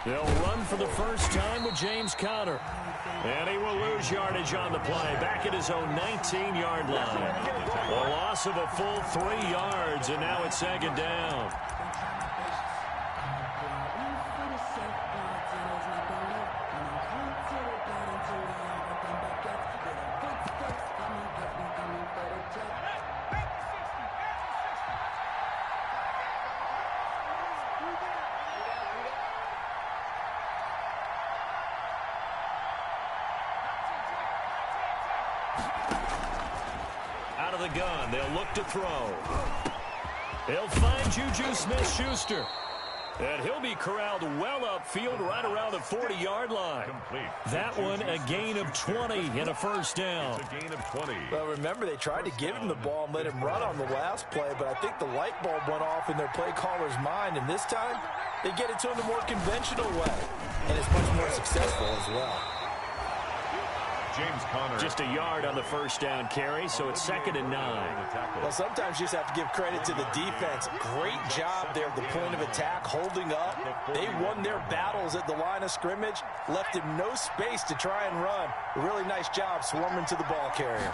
They'll run for the first time with James Conner. And he will lose yardage on the play, back at his own 19-yard line. A loss of a full 3 yards, and now it's second down. Out of the gun, they'll look to throw. They'll find Juju Smith-Schuster. And he'll be corralled well upfield right around the 40-yard line. That one a gain of 20 and a first down. It's a gain of 20. Well, remember, they tried to give him the ball and let him run on the last play, but I think the light bulb went off in their play caller's mind, and this time they get it to him the more conventional way, and it's much more successful as well. James Conner. Just a yard on the first down carry, so it's 2nd and 9. Well, sometimes you just have to give credit to the defense. Great job there at the point of attack, holding up. They won their battles at the line of scrimmage, left him no space to try and run. A really nice job swarming to the ball carrier.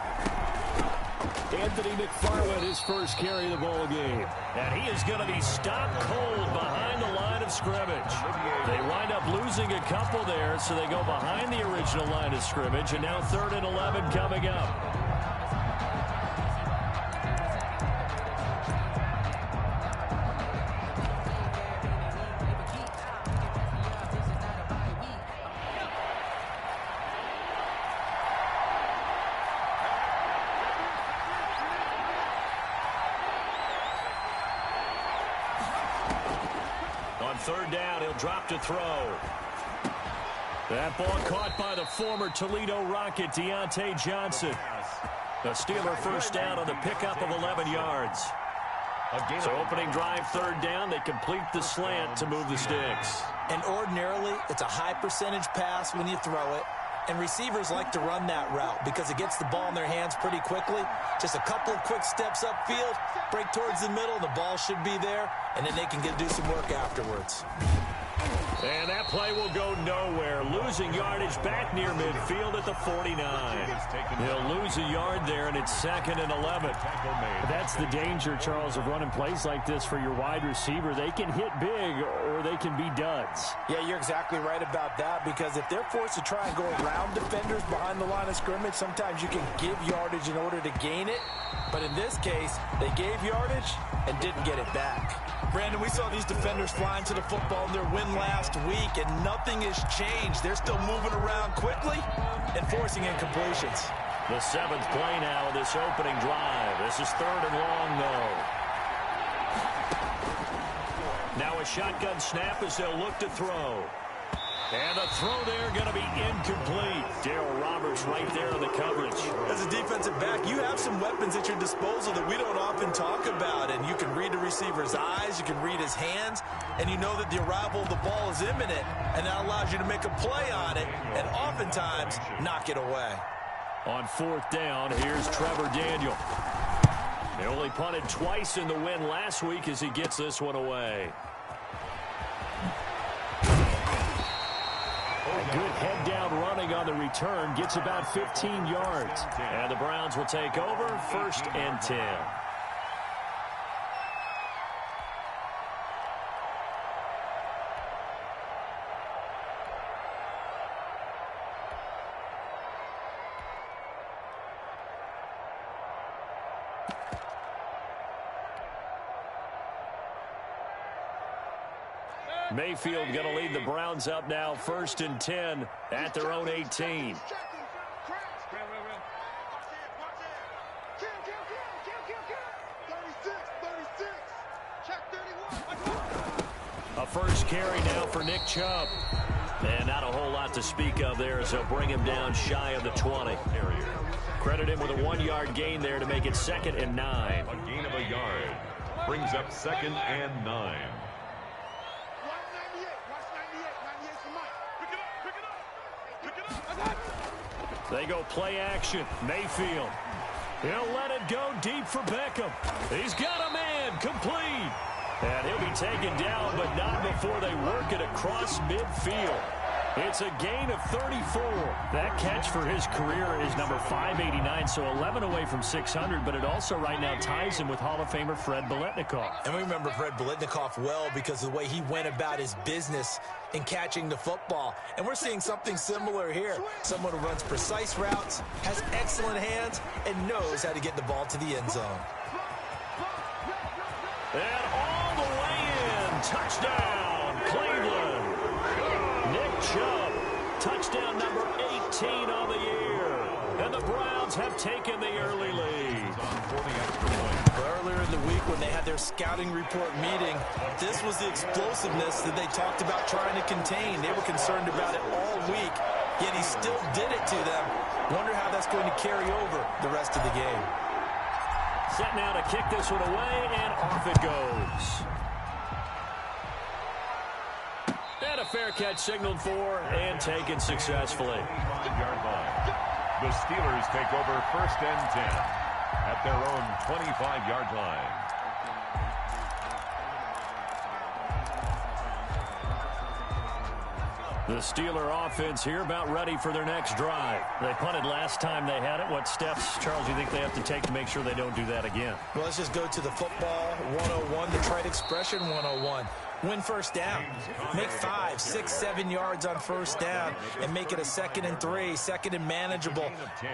Anthony McFarland, his first carry of the ball game. And he is going to be stopped cold behind the line of scrimmage. They wind up losing a couple there, so they go behind the original line of scrimmage, and now 3rd and 11 coming up. On 3rd down, he'll drop to throw. That ball caught by the former Toledo Rocket, Deontay Johnson. The Steeler first down on the pickup of 11 yards. So opening drive, 3rd down, they complete the slant to move the sticks. And ordinarily, it's a high percentage pass when you throw it. And receivers like to run that route because it gets the ball in their hands pretty quickly. Just a couple of quick steps upfield, break towards the middle, the ball should be there, and then they can do some work afterwards. And that play will go nowhere. Losing yardage back near midfield at the 49. They'll lose a yard there, and it's 2nd and 11. That's the danger, Charles, of running plays like this for your wide receiver. They can hit big, or they can be duds. Yeah, you're exactly right about that, because if they're forced to try and go around defenders behind the line of scrimmage, sometimes you can give yardage in order to gain it. But in this case, they gave yardage and didn't get it back. Brandon, we saw these defenders flying to the football in their win last week, and nothing has changed. They're still moving around quickly and forcing incompletions. The 7th play now of this opening drive. This is 3rd and long, though. Now a shotgun snap as they'll look to throw. And the throw there going to be incomplete. Darryl Roberts right there on the coverage. As a defensive back, you have some weapons at your disposal that we don't often talk about. And you can read the receiver's eyes, you can read his hands, and you know that the arrival of the ball is imminent. And that allows you to make a play on it and oftentimes knock it away. On 4th down, here's Trevor Daniel. He only punted twice in the win last week as he gets this one away. A good head-down running on the return. Gets about 15 yards. And the Browns will take over 1st and 10. Mayfield going to lead the Browns up now 1st and 10 at their own 18. A first carry now for Nick Chubb. And not a whole lot to speak of there as they'll bring him down shy of the 20. Credit him with a 1-yard gain there to make it 2nd and 9. A gain of a yard brings up 2nd and 9. They go play action. Mayfield. He'll let it go deep for Beckham. He's got a man. Complete. And he'll be taken down, but not before they work it across midfield. It's a gain of 34. That catch for his career is number 589, so 11 away from 600, but it also right now ties him with Hall of Famer Fred Biletnikoff. And we remember Fred Biletnikoff well because of the way he went about his business in catching the football. And we're seeing something similar here. Someone who runs precise routes, has excellent hands, and knows how to get the ball to the end zone. And all the way in. Touchdown, Cleveland. Nick Chubb, touchdown number 18 on the year. And the Browns have taken the early lead. Earlier in the week when they had their scouting report meeting, this was the explosiveness that they talked about trying to contain. They were concerned about it all week, yet he still did it to them. Wonder how that's going to carry over the rest of the game. Set now to kick this one away, and off it goes. And a fair catch signaled for and taken successfully. The Steelers take over 1st and 10 at their own 25-yard line. The Steeler offense here about ready for their next drive. They punted last time they had it. What steps, Charles, do you think they have to take to make sure they don't do that again? Well, let's just go to the football 101, the trade expression 101. Win first down. Make 5, 6, 7 yards on first down and make it a 2nd and 3, 2nd and manageable.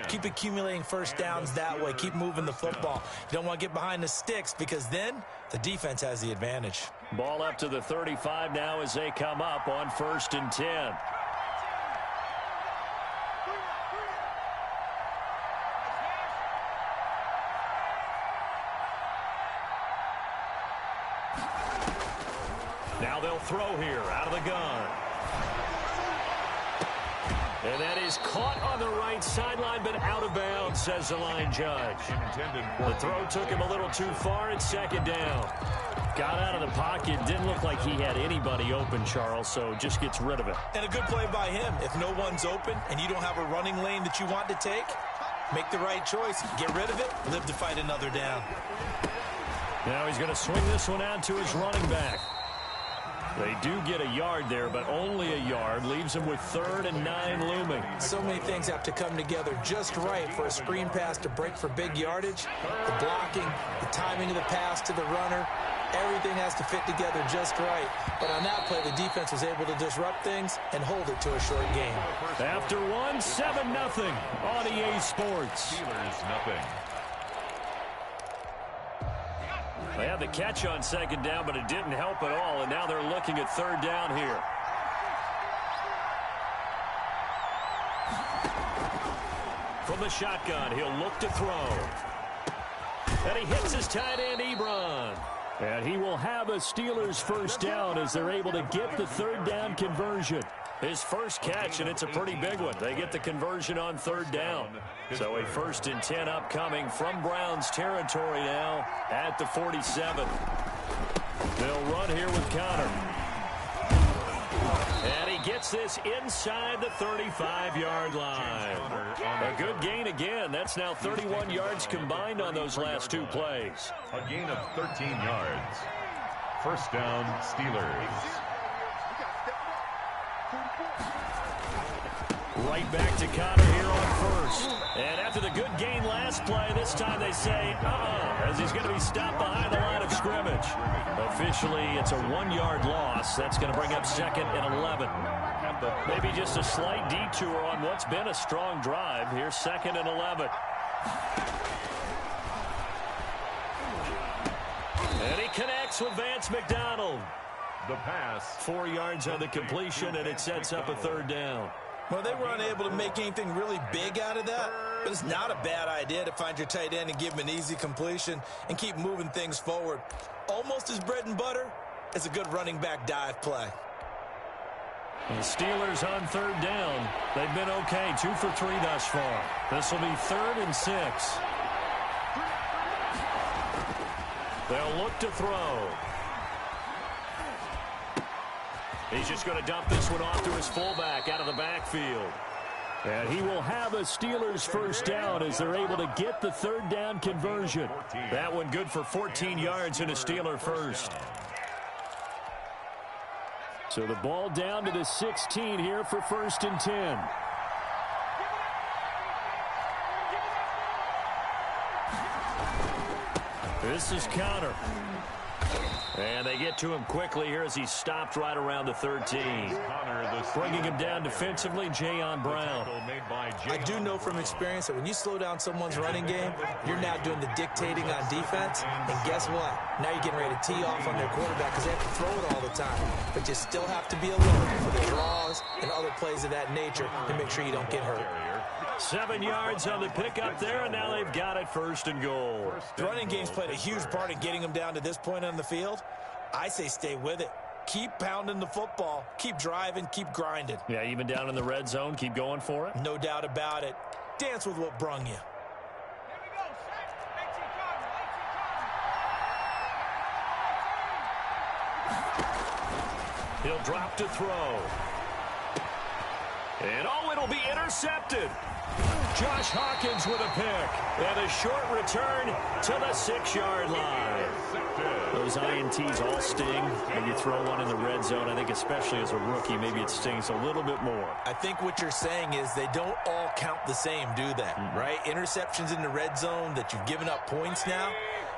Keep accumulating first downs that way. Keep moving the football. You don't want to get behind the sticks because then the defense has the advantage. Ball up to the 35 now as they come up on 1st and 10. Now they'll throw here out of the gun. And that is caught on the right sideline, but out of bounds, says the line judge. The throw took him a little too far. It's 2nd down. Got out of the pocket. Didn't look like he had anybody open, Charles, so just gets rid of it. And a good play by him. If no one's open and you don't have a running lane that you want to take, make the right choice. Get rid of it. Live to fight another down. Now he's going to swing this one out to his running back. They do get a yard there, but only a yard. Leaves him with 3rd and 9 looming. So many things have to come together just right for a screen pass to break for big yardage. The blocking, the timing of the pass to the runner, everything has to fit together just right. But on that play, the defense was able to disrupt things and hold it to a short game. After one, 7-0 on EA Sports. Steelers nothing. They had the catch on 2nd down, but it didn't help at all, and now they're looking at 3rd down here. From the shotgun, he'll look to throw. And he hits his tight end, Ebron. And he will have a Steelers 1st down as they're able to get the 3rd down conversion. His first catch, and it's a pretty big one. They get the conversion on 3rd down. So a 1st and 10 upcoming from Browns territory now at the 47. They'll run here with Connor. And he gets this inside the 35-yard line. A good gain again. That's now 31 yards combined on those last 2 plays. A gain of 13 yards. 1st down, Steelers. Right back to Connor here on 1st. And after the good gain last play, this time they say, as he's going to be stopped behind the line of scrimmage. Officially, it's a 1-yard loss. That's going to bring up 2nd and 11. Maybe just a slight detour on what's been a strong drive. Here's 2nd and 11. And he connects with Vance McDonald. The pass. 4 yards on the completion, and it sets up a 3rd down. Well, they were unable to make anything really big out of that, but it's not a bad idea to find your tight end and give him an easy completion and keep moving things forward. Almost as bread and butter as a good running back dive play. The Steelers on 3rd down. They've been okay, 2 for 3 thus far. This will be 3rd and 6. They'll look to throw. He's just going to dump this one off to his fullback out of the backfield. And he will have a Steelers 1st down as they're able to get the 3rd down conversion. That one good for 14 yards and a Steeler 1st. So the ball down to the 16 here for 1st and 10. This is Connor. And they get to him quickly here as he stopped right around the 13. Bringing him down defensively, Jayon Brown. I do know from experience that when you slow down someone's running game, you're now doing the dictating on defense. And guess what? Now you're getting ready to tee off on their quarterback because they have to throw it all the time. But you still have to be alert for the draws and other plays of that nature to make sure you don't get hurt. 7 yards on the pickup there, and now they've got it 1st and goal. The running game's played a huge part in getting them down to this point on the field. I say stay with it. Keep pounding the football. Keep driving. Keep grinding. Yeah, even down in the red zone, keep going for it. No doubt about it. Dance with what brung you. He'll drop to throw. And it'll be intercepted. Josh Hawkins with a pick. And a short return to the 6-yard line. Those INTs all sting when you throw one in the red zone. I think especially as a rookie, maybe it stings a little bit more. I think what you're saying is they don't all count the same, do they? Right? Interceptions in the red zone that you've given up points now,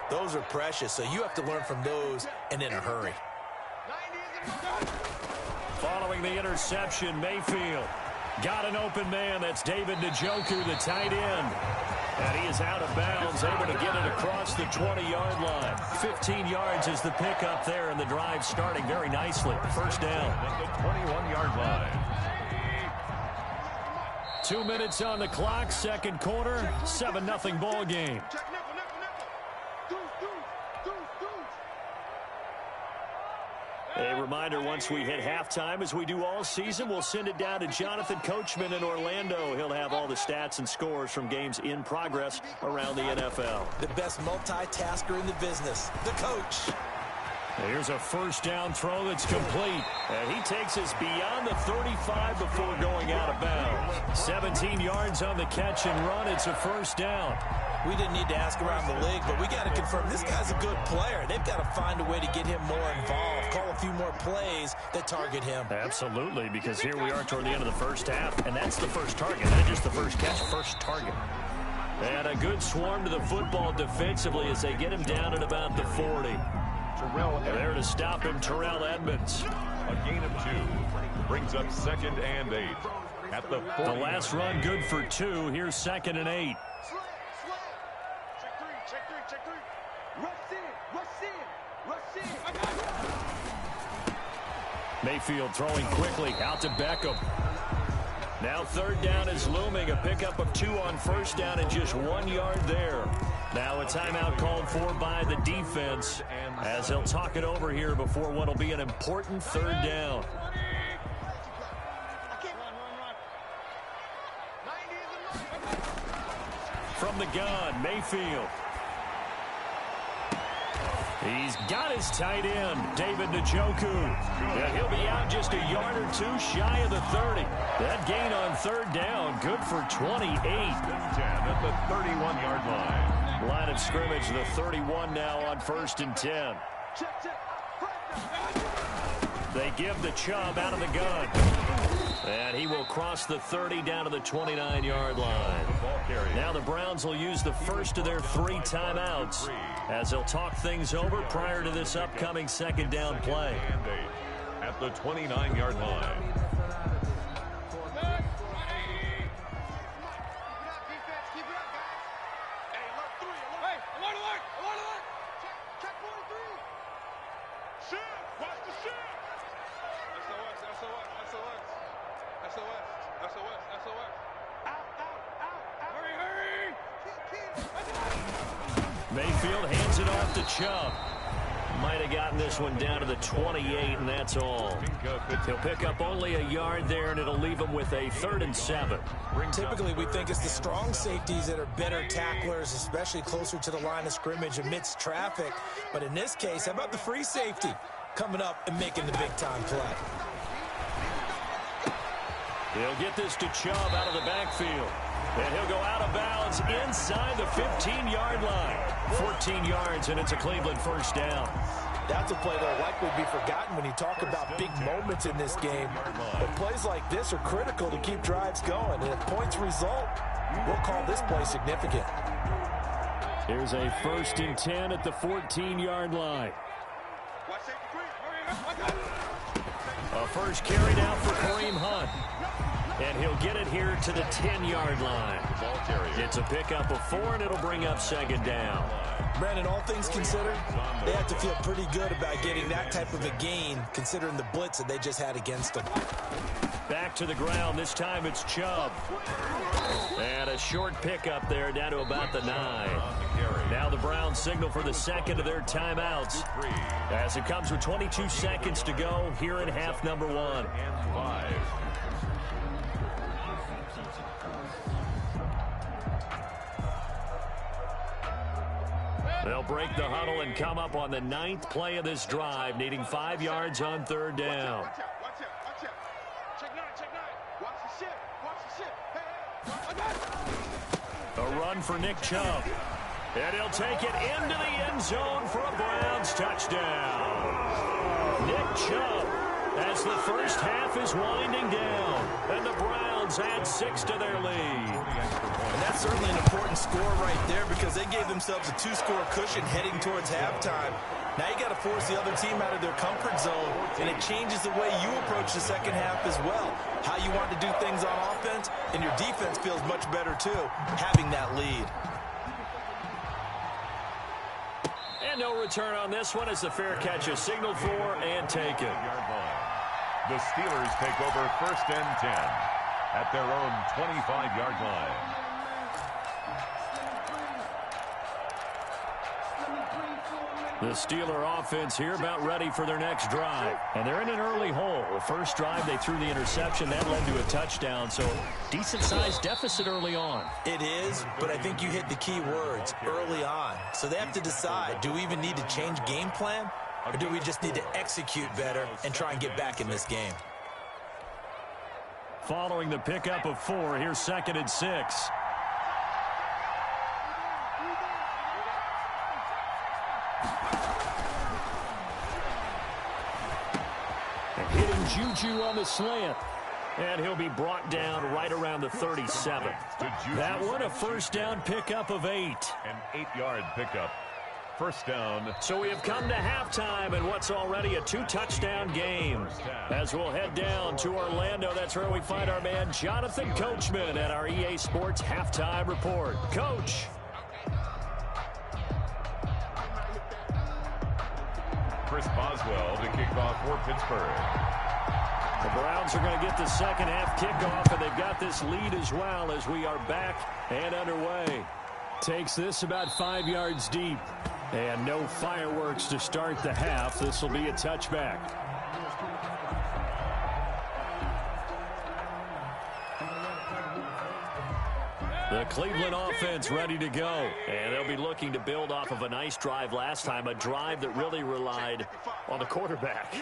those are precious. So you have to learn from those and in a hurry. Following the interception, Mayfield got an open man. That's David Njoku, the tight end. And he is out of bounds, able to get it across the 20-yard line. 15 yards is the pickup there, and the drive starting very nicely. 1st down. At the 21-yard line. 2 minutes on the clock, 2nd quarter, 7-0 ball game. A reminder, once we hit halftime, as we do all season, we'll send it down to Jonathan Coachman in Orlando. He'll have all the stats and scores from games in progress around the NFL. The best multitasker in the business, the coach. Here's a 1st down throw that's complete. And he takes us beyond the 35 before going out of bounds. 17 yards on the catch and run. It's a 1st down. We didn't need to ask around the league, but we got to confirm this guy's a good player. They've got to find a way to get him more involved, call a few more plays that target him. Absolutely, because here we are toward the end of the 1st half, and that's the first target, not just the first catch, first target. And a good swarm to the football defensively as they get him down at about the 40. There to stop him, Terrell Edmunds. A gain of 2 brings up 2nd and 8 at the 40. The last run good for 2. Here's 2nd and 8. Mayfield throwing quickly out to Beckham. Now 3rd down is looming. A pickup of 2 on 1st down and just 1 yard there. Now a timeout called for by the defense as they'll talk it over here before what will be an important 3rd down. From the gun, Mayfield. He's got his tight end, David Njoku. And he'll be out just a yard or 2 shy of the 30. That gain on 3rd down, good for 28. 10 at the 31-yard line. Line of scrimmage, the 31 now on 1st and 10. They give the Chubb out of the gun. And he will cross the 30 down to the 29-yard line. Now the Browns will use the first of their 3 timeouts as they'll talk things over prior to this upcoming 2nd down play. At the 29-yard line. Mayfield hands it off to Chubb. Might have gotten this one down to the 28, and that's all. He'll pick up only a yard there, and it'll leave him with a 3rd and 7. Typically, we think it's the strong safeties that are better tacklers, especially closer to the line of scrimmage amidst traffic. But in this case, how about the free safety coming up and making the big-time play? He'll get this to Chubb out of the backfield. And he'll go out of bounds inside the 15-yard line. 14 yards, and it's a Cleveland 1st down. That's a play that will likely be forgotten when you talk about big moments in this game. But plays like this are critical to keep drives going. And if points result, we'll call this play significant. Here's a 1st and 10 at the 14-yard line. A first carry now for Kareem Hunt. And he'll get it here to the 10-yard line. It's a pickup of 4, and it'll bring up 2nd down. Brandon, all things considered, they have to feel pretty good about getting that type of a gain, considering the blitz that they just had against them. Back to the ground. This time it's Chubb. And a short pickup there down to about the 9. Now the Browns signal for the 2nd of their timeouts as it comes with 22 seconds to go here in half number 1. They'll break the huddle and come up on the 9th play of this drive, needing 5 yards on 3rd down. A run for Nick Chubb. And he'll take it into the end zone for a Browns touchdown. Nick Chubb, as the first half is winding down, and the Browns add 6 to their lead. And that's certainly an important score right there because they gave themselves a 2-score cushion heading towards halftime. Now you got to force the other team out of their comfort zone, and it changes the way you approach the second half as well. How you want to do things on offense, and your defense feels much better too, having that lead. And no return on this one as the fair catch is signaled for and taken. The Steelers take over 1st and 10 at their own 25-yard line. The Steeler offense here about ready for their next drive. And they're in an early hole. The first drive, they threw the interception. That led to a touchdown. So decent-sized deficit early on. It is, but I think you hit the key words, early on. So they have to decide, do we even need to change game plan? Or do we just need to execute better and try and get back in this game? Following the pickup of 4, here's 2nd and 6. Hitting Juju on the slant. And he'll be brought down right around the 37. That one, a 1st down pickup of 8. An 8-yard pickup. 1st down. So we have come to halftime in what's already a 2-touchdown game. As we'll head down to Orlando, that's where we find our man Jonathan Coachman at our EA Sports Halftime Report. Coach. Chris Boswell to kick off for Pittsburgh. The Browns are going to get the second half kickoff, and they've got this lead as well as we are back and underway. Takes this about 5 yards deep. And no fireworks to start the half. This will be a touchback. The Cleveland offense ready to go. And they'll be looking to build off of a nice drive last time, a drive that really relied on the quarterback.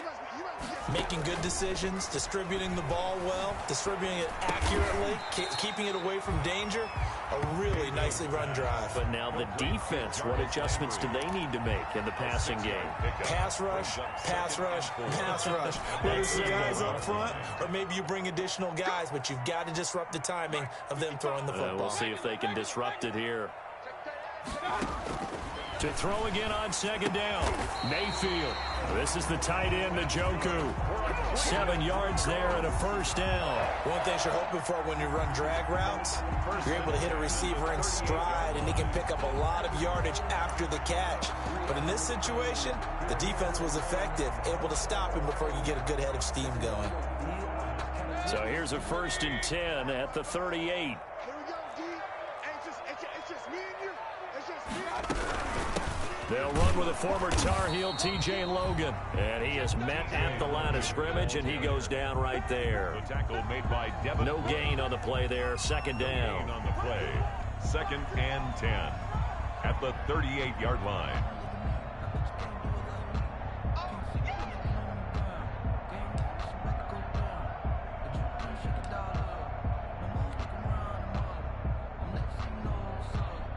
Making good decisions, distributing the ball well, distributing it accurately, keeping it away from danger. A really nicely run drive. But now the defense, what adjustments do they need to make in the passing game? Pass rush, pass rush, pass rush. Whether it's the guys up front or maybe you bring additional guys, but you've got to disrupt the timing of them throwing the football. We'll see if they can disrupt it here. To throw again on 2nd down. Mayfield. This is the tight end, Njoku. 7 yards there and a 1st down. One thing you're hoping for when you run drag routes, you're able to hit a receiver in stride, and he can pick up a lot of yardage after the catch. But in this situation, the defense was effective, able to stop him before you get a good head of steam going. So here's a 1st and 10 at the 38. They'll run with a former Tar Heel, T.J. Logan. And he is met at the line of scrimmage, and he goes down right there. The tackle made by Devin. No gain on the play there. 2nd down. On the play. 2nd and 10 at the 38-yard line.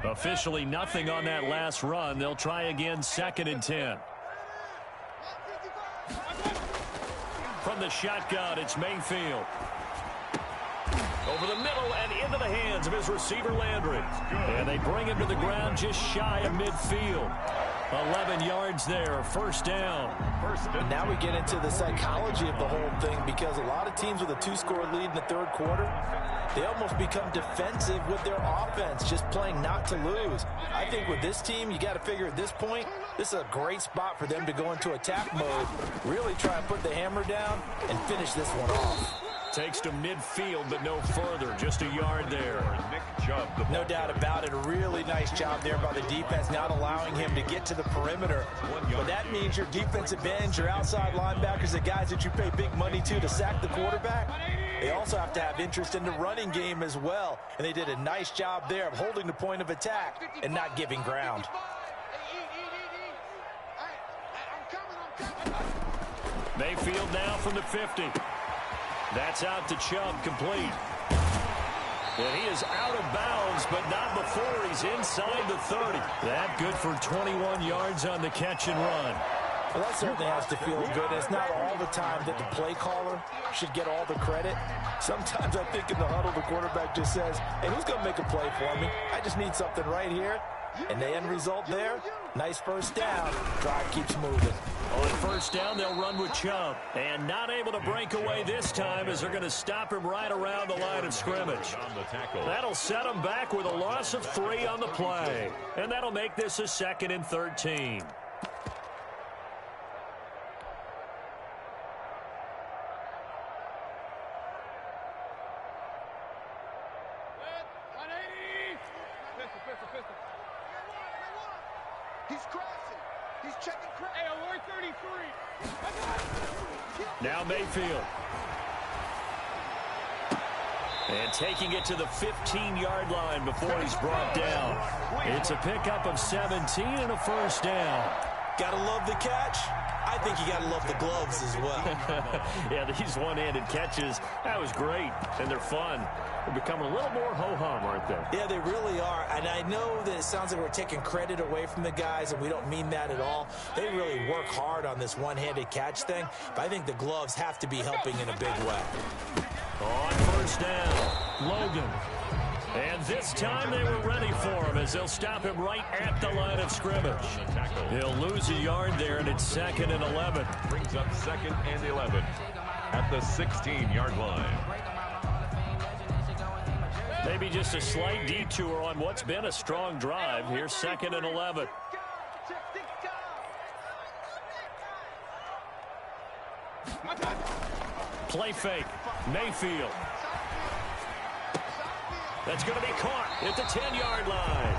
Officially nothing on that last run. They'll try again, 2nd and 10. from the shotgun. It's Mayfield. Over the middle and into the hands of his receiver, Landry. And they bring him to the ground just shy of midfield. 11 yards there, first down. And now we get into the psychology of the whole thing, because a lot of teams with a 2-score lead in the third quarter, they almost become defensive with their offense, just playing not to lose. I think with this team, you got to figure at this point, this is a great spot for them to go into attack mode, really try and put the hammer down and finish this one off. Takes to midfield, but no further. Just a yard there. No doubt about it. A really nice job there by the defense, not allowing him to get to the perimeter. But that means your defensive ends, your outside linebackers, the guys that you pay big money to sack the quarterback, they also have to have interest in the running game as well. And they did a nice job there of holding the point of attack and not giving ground. Mayfield now from the 50. That's out to Chubb, complete. And he is out of bounds, but not before he's inside the 30. That good for 21 yards on the catch and run. Well, that certainly has to feel good. It's not all the time that the play caller should get all the credit. Sometimes I think in the huddle, the quarterback just says, hey, who's going to make a play for me? I just need something right here. And the end result there, nice first down. Drive keeps moving. On first down, they'll run with Chubb. And not able to break away this time as they're going to stop him right around the line of scrimmage. That'll set him back with a loss of 3 on the play. And that'll make this a 2nd and 13. He's crossing. He's checking crack. Hey, alert 33. Now Mayfield. And taking it to the 15-yard line before he's brought down. It's a pickup of 17 and a first down. Gotta love the catch. I think you gotta love the gloves as well. Yeah, these one-handed catches, that was great, and they're fun. They're becoming a little more ho-hum, aren't they? Yeah, they really are, and I know that it sounds like we're taking credit away from the guys, and we don't mean that at all. They really work hard on this one-handed catch thing, but I think the gloves have to be helping in a big way. On first down, Logan. And this time they were ready for him as they'll stop him right at the line of scrimmage. He'll lose a yard there, and it's 2nd and 11. Brings up 2nd and 11 at the 16-yard line. Maybe just a slight detour on what's been a strong drive. Here's 2nd and 11. Play fake. Mayfield. That's going to be caught at the 10-yard line.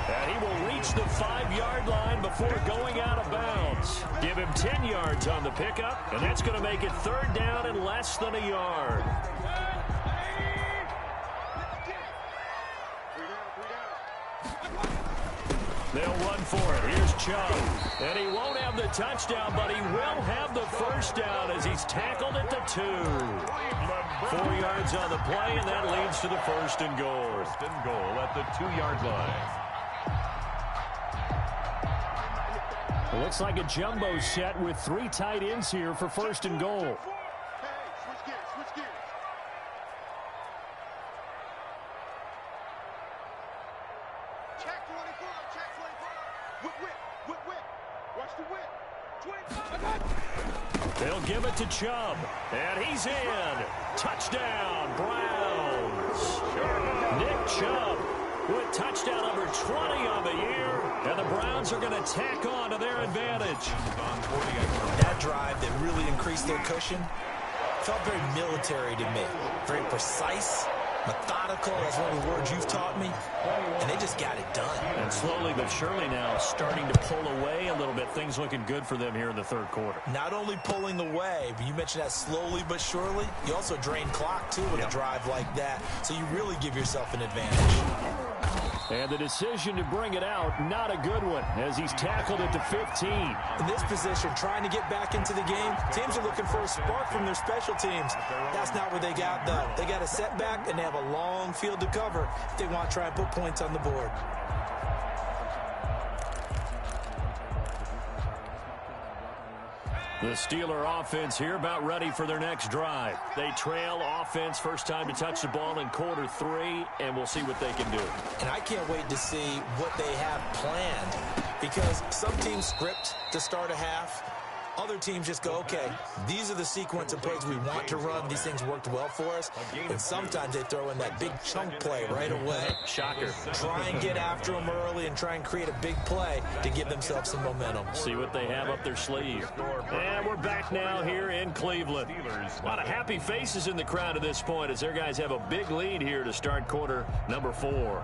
And he will reach the 5-yard line before going out of bounds. Give him 10 yards on the pickup, and that's going to make it 3rd down and less than a yard. They'll run for it. Here's Chubb. And he won't have the touchdown, but he will have the first down as he's tackled at the 2. 4 yards on the play, and that leads to the 1st and goal. 1st and goal at the 2-yard line. It looks like a jumbo set with 3 tight ends here for 1st and goal. They'll give it to Chubb, and he's in. Touchdown, Browns. Nick Chubb with touchdown number 20 on the year, and the Browns are going to tack on to their advantage. That drive that really increased their cushion felt very military to me. Very precise, methodical. That's one of the words you've taught me. And they just got it done. And slowly but surely now starting to pull away a little bit. Things looking good for them here in the 3rd quarter. Not only pulling away, but you mentioned that slowly but surely. You also drain clock, too, with a drive like that. So you really give yourself an advantage. And the decision to bring it out, not a good one, as he's tackled at the 15. In this position, trying to get back into the game, teams are looking for a spark from their special teams. That's not what they got, though. They got a setback, and they have a long field to cover if they want to try and put points on the board. The Steeler offense here about ready for their next drive. They trail offense first time to touch the ball in quarter 3, and we'll see what they can do. And I can't wait to see what they have planned, because some teams script to start a half. Other teams just go, okay, these are the sequence of plays we want to run. These things worked well for us. And sometimes they throw in that big chunk play right away. Shocker. Try and get after them early and try and create a big play to give themselves some momentum. See what they have up their sleeve. And we're back now here in Cleveland. A lot of happy faces in the crowd at this point as their guys have a big lead here to start quarter number 4.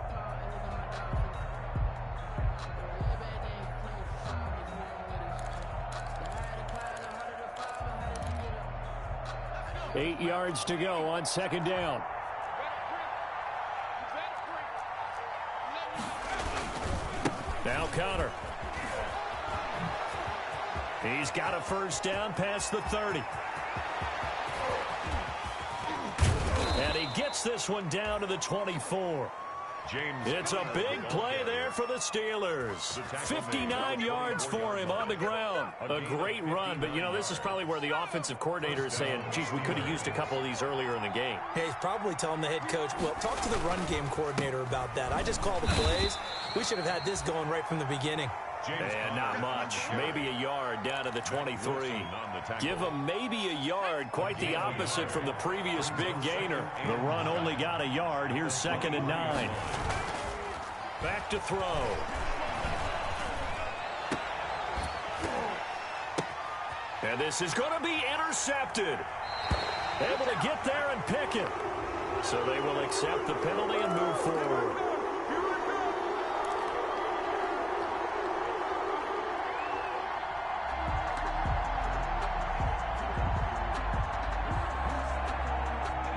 Eight yards to go on second down. Now Conner. He's got a first down past the 30. And he gets this one down to the 24. It's a big play there for the Steelers. 59 yards for him on the ground. A great run, but, you know, this is probably where the offensive coordinator is saying, geez, we could have used a couple of these earlier in the game. Yeah, he's probably telling the head coach, well, talk to the run game coordinator about that. I just call the plays. We should have had this going right from the beginning. And not much. Maybe a yard down to the 23. Give him maybe a yard. Quite the opposite from the previous big gainer. The run only got a yard. Here's 2nd and 9. Back to throw. And this is going to be intercepted. Able to get there and pick it. So they will accept the penalty and move forward.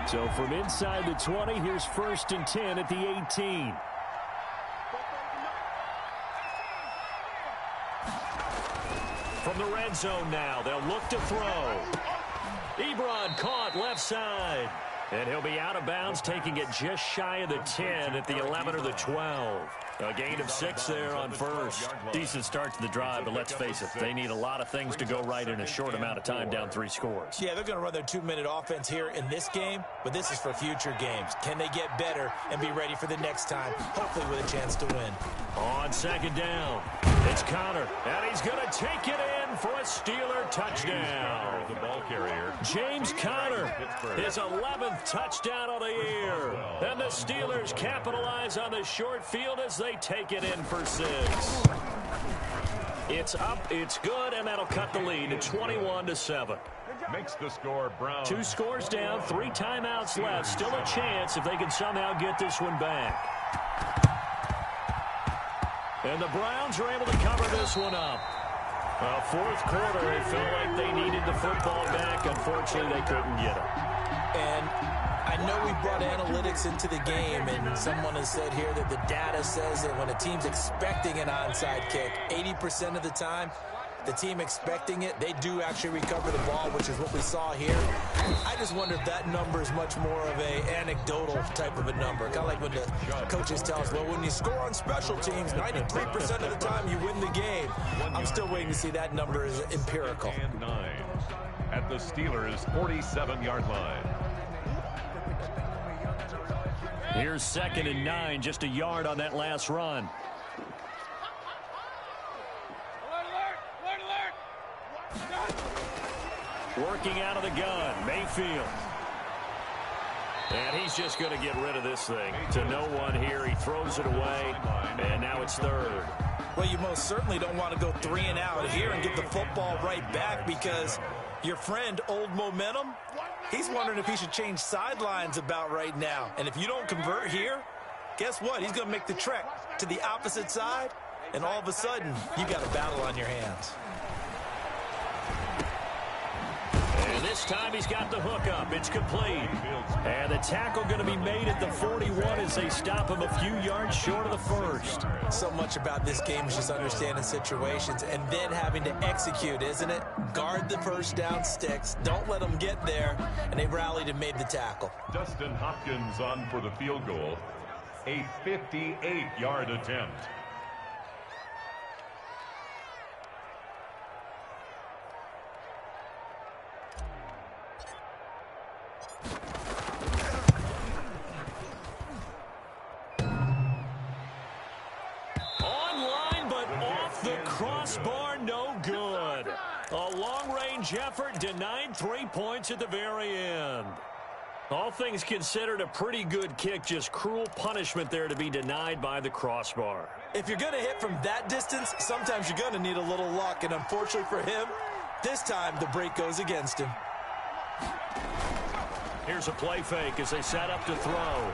So from inside the 20, here's 1st and 10 at the 18. From the red zone now, they'll look to throw. Ebron caught left side. And he'll be out of bounds, taking it just shy of the 10 at the 11 or the 12. A gain of 6 there on first. Decent start to the drive, but let's face it, they need a lot of things to go right in a short amount of time, down 3 scores. Yeah, they're going to run their 2-minute offense here in this game, but this is for future games. Can they get better and be ready for the next time, hopefully with a chance to win? On 2nd down, it's Conner, and he's going to take it in for a Steeler touchdown. The ball carrier, James Conner, his 11th touchdown of the year. And the Steelers capitalize on the short field as they take it in for 6. It's up, it's good, and that'll cut the lead to 21-7. makes the score Brown. 2 scores down, 3 timeouts left. Still a chance if they can somehow get this one back. And the Browns are able to cover this one up. Well, 4th quarter, it felt like they needed the football back. Unfortunately, they couldn't get it. And I know we brought analytics into the game, and someone has said here that the data says that when a team's expecting an onside kick, 80% of the time, the team expecting it, they do actually recover the ball, which is what we saw here. I just wonder if that number is much more of a anecdotal type of a number. Kind of like when the coaches tell us, well, when you score on special teams, 93% of the time you win the game. I'm still waiting to see that number is empirical. And 9 at the Steelers' 47-yard line. Here's 2nd and 9, just a yard on that last run. Working out of the gun, Mayfield. And he's just going to get rid of this thing. To no one here, he throws it away, and now it's 3rd. Well, you most certainly don't want to go 3 and out here and get the football right back, because your friend, Old Momentum, he's wondering if he should change sidelines about right now. And if you don't convert here, guess what? He's going to make the trek to the opposite side, and all of a sudden, you got a battle on your hands. And this time he's got the hook up. It's complete. And the tackle going to be made at the 41 as they stop him a few yards short of the 1st. So much about this game is just understanding situations and then having to execute, isn't it? Guard the first down sticks. Don't let them get there. And they rallied and made the tackle. Dustin Hopkins on for the field goal. A 58-yard attempt. Crossbar, no good. A long-range effort denied 3 points at the very end. All things considered, a pretty good kick, just cruel punishment there to be denied by the crossbar. If you're going to hit from that distance, sometimes you're going to need a little luck, and unfortunately for him, this time the break goes against him. Here's a play fake as they set up to throw.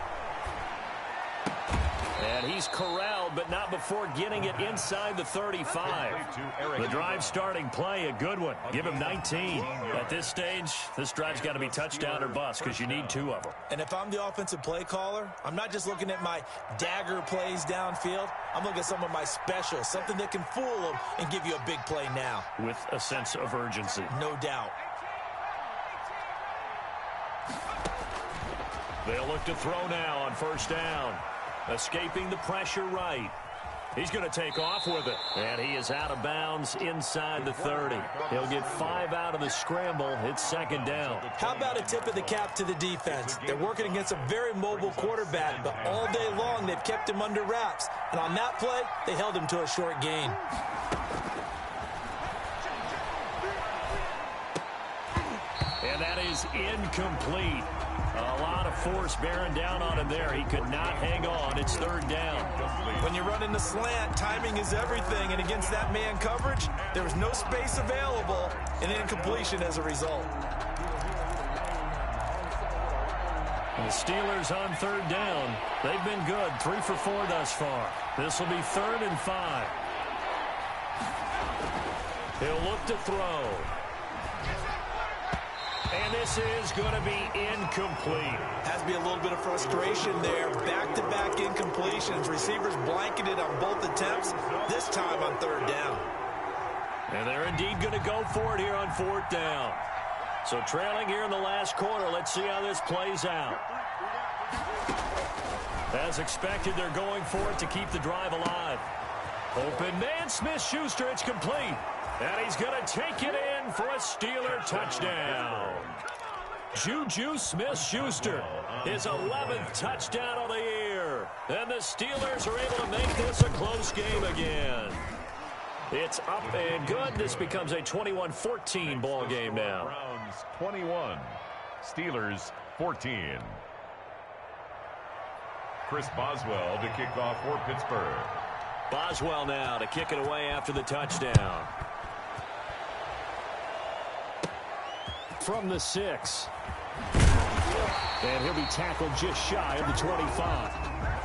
And he's corralled, but not before getting it inside the 35. The drive starting play, a good one. Give him 19. At this stage, this drive's got to be touchdown or bust because you need 2 of them. And if I'm the offensive play caller, I'm not just looking at my dagger plays downfield. I'm looking at some of my specials, something that can fool them and give you a big play now. With a sense of urgency. No doubt. They'll look to throw now on first down. Escaping the pressure right. He's going to take off with it. And he is out of bounds inside the 30. He'll get 5 out of the scramble. It's second down. How about a tip of the cap to the defense? They're working against a very mobile quarterback, but all day long they've kept him under wraps. And on that play, they held him to a short gain. And that is incomplete. A lot of force bearing down on him there. He could not hang on. It's third down. When you run in the slant, timing is everything. And against that man coverage, there was no space available, and incompletion as a result. The Steelers on third down. They've been good. 3 for 4 thus far. This will be 3rd and 5. He'll look to throw. And this is going to be incomplete. Has to be a little bit of frustration there. Back-to-back incompletions. Receivers blanketed on both attempts, this time on third down. And they're indeed going to go for it here on 4th down. So trailing here in the last quarter. Let's see how this plays out. As expected, they're going for it to keep the drive alive. Open man, Smith-Schuster. It's complete. And he's going to take it in for a Steeler touchdown. Juju Smith-Schuster, his 11th touchdown of the year. And the Steelers are able to make this a close game again. It's up and good. This becomes a 21-14 ball game now. Browns 21, Steelers 14. Chris Boswell to kick off for Pittsburgh. Boswell now to kick it away after the touchdown. From the 6. And he'll be tackled just shy of the 25.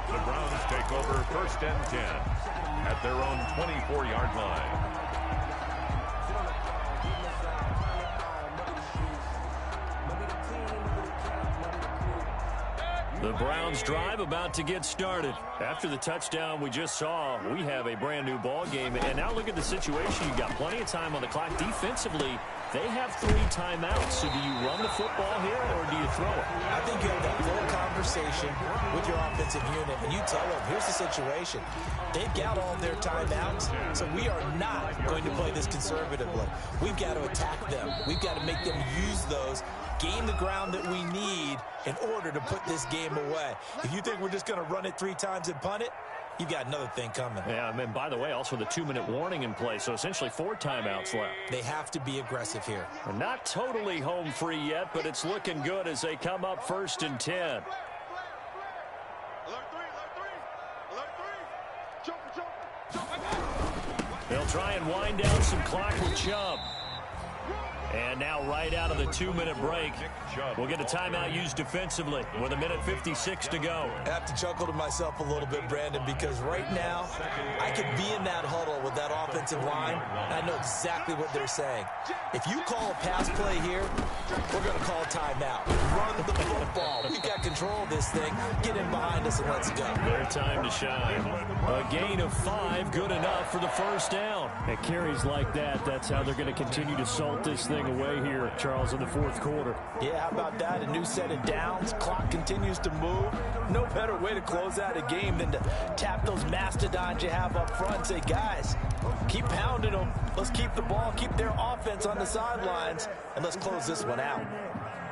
The Browns take over 1st and 10 at their own 24-yard line. The Browns drive about to get started. After the touchdown we just saw, we have a brand new ball game. And now look at the situation. You've got plenty of time on the clock. Defensively, they have 3 timeouts. So do you run the football here or do you throw it? I think you have that full conversation with your offensive unit, and you tell them, here's the situation. They've got all their timeouts, so we are not going to play this conservatively. We've got to attack them. We've got to make them use those, gain the ground that we need in order to put this game away. If you think we're just going to run it 3 times and punt it, you've got another thing coming. Yeah, and by the way, also the 2-minute warning in play, so essentially 4 timeouts left. They have to be aggressive here. We're not totally home free yet, but it's looking good as they come up 1st and 10. They'll try and wind down some clock with Chubb. And now right out of the 2-minute break, we'll get a timeout used defensively with 1:56 to go. I have to chuckle to myself a little bit, Brandon, because right now I could be in that huddle with that offensive line, and I know exactly what they're saying. If you call a pass play here, we're going to call a timeout. Run the football. We've got control of this thing. Get in behind us and let's go. Their time to shine. A gain of 5, good enough for the 1st down. At carries like that, that's how they're going to continue to salt this thing away here, Charles, in the 4th quarter. Yeah, how about that? A new set of downs. Clock continues to move. No better way to close out a game than to tap those mastodons you have up front and say, guys, keep pounding them. Let's keep the ball, keep their offense on the sidelines, and let's close this one out.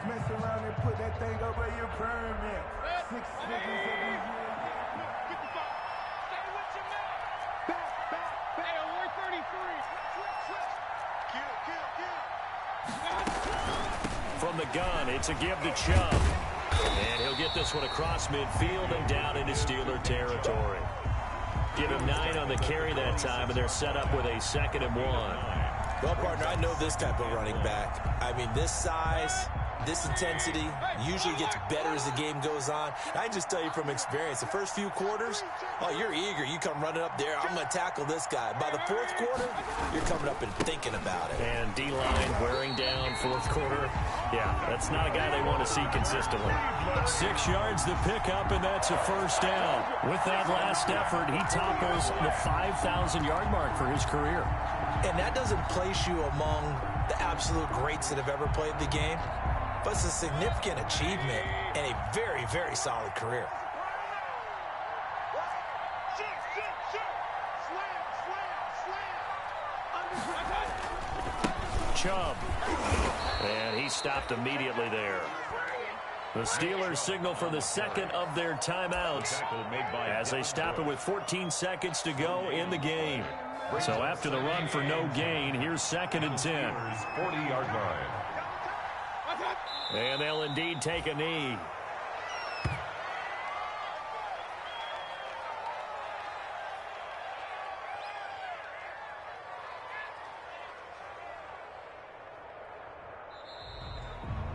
Mess around and put that thing over your permit. 6 figures every year. From the gun, it's a give to Chubb. And he'll get this one across midfield and down into Steeler territory. Give him 9 on the carry that time, and they're set up with a 2nd and 1. Well, partner, I know this type of running back. I mean, this size, this intensity usually gets better as the game goes on. I can just tell you from experience, the first few quarters, oh, you're eager. You come running up there, I'm going to tackle this guy. By the 4th quarter, you're coming up and thinking about it. And D-line wearing down 4th quarter. Yeah, that's not a guy they want to see consistently. 6 yards the pickup, and that's a first down. With that last effort, he topples the 5,000-yard mark for his career. And that doesn't place you among the absolute greats that have ever played the game, but it's a significant achievement and a very, very solid career. Chubb. And he stopped immediately there. The Steelers signal for the 2nd of their timeouts as they stop it with 14 seconds to go in the game. So after the run for no gain, here's 2nd and 10. 40-yard line. And they'll indeed take a knee.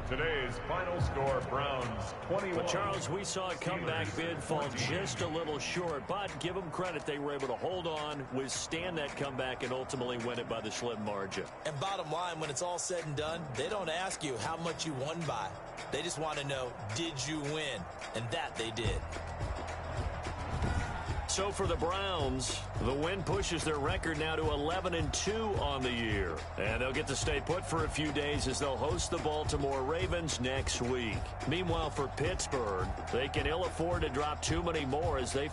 Today's final score, Browns 21. But Charles, we saw a comeback bid fall just a little short, but give them credit. They were able to hold on, withstand that comeback, and ultimately win it by the slim margin. And bottom line, when it's all said and done, they don't ask you how much you won by. They just want to know, did you win? And that they did. So for the Browns, the win pushes their record now to 11-2 on the year. And they'll get to stay put for a few days as they'll host the Baltimore Ravens next week. Meanwhile, for Pittsburgh, they can ill afford to drop too many more as they